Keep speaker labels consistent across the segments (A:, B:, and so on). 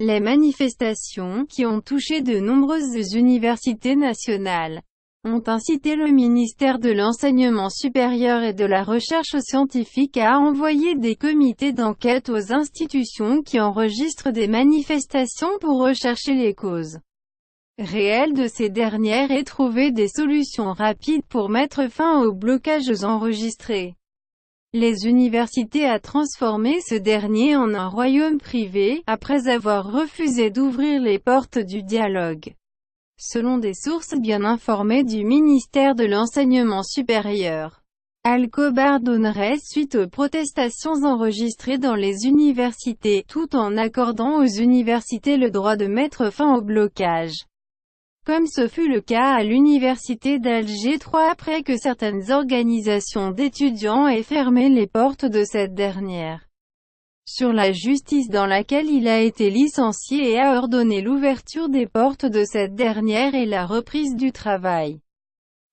A: Les manifestations, qui ont touché de nombreuses universités nationales, ont incité le ministère de l'Enseignement supérieur et de la Recherche scientifique à envoyer des comités d'enquête aux institutions qui enregistrent des manifestations pour rechercher les causes réelles de ces dernières et trouver des solutions rapides pour mettre fin aux blocages enregistrés. Les universités a transformé ce dernier en un royaume privé, après avoir refusé d'ouvrir les portes du dialogue. Selon des sources bien informées du ministère de l'Enseignement supérieur, Al-Khobar donnerait suite aux protestations enregistrées dans les universités, tout en accordant aux universités le droit de mettre fin au blocage. Comme ce fut le cas à l'université d'Alger 3 après que certaines organisations d'étudiants aient fermé les portes de cette dernière. Sur la justice dans laquelle il a été licencié et a ordonné l'ouverture des portes de cette dernière et la reprise du travail.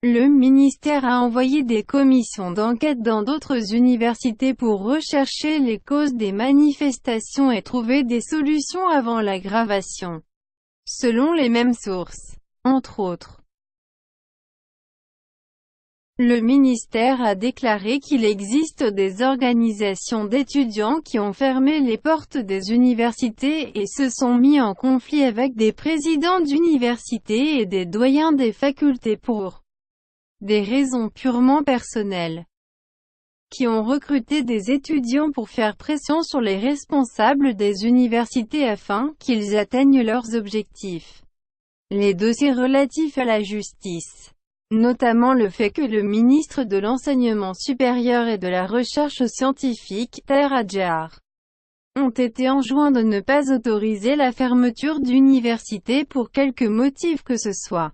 A: Le ministère a envoyé des commissions d'enquête dans d'autres universités pour rechercher les causes des manifestations et trouver des solutions avant l'aggravation. Selon les mêmes sources. Entre autres, le ministère a déclaré qu'il existe des organisations d'étudiants qui ont fermé les portes des universités et se sont mis en conflit avec des présidents d'universités et des doyens des facultés pour des raisons purement personnelles, qui ont recruté des étudiants pour faire pression sur les responsables des universités afin qu'ils atteignent leurs objectifs. Les dossiers relatifs à la justice, notamment le fait que le ministre de l'Enseignement supérieur et de la Recherche scientifique, Taher Adjar, ont été enjoints de ne pas autoriser la fermeture d'universités pour quelque motif que ce soit.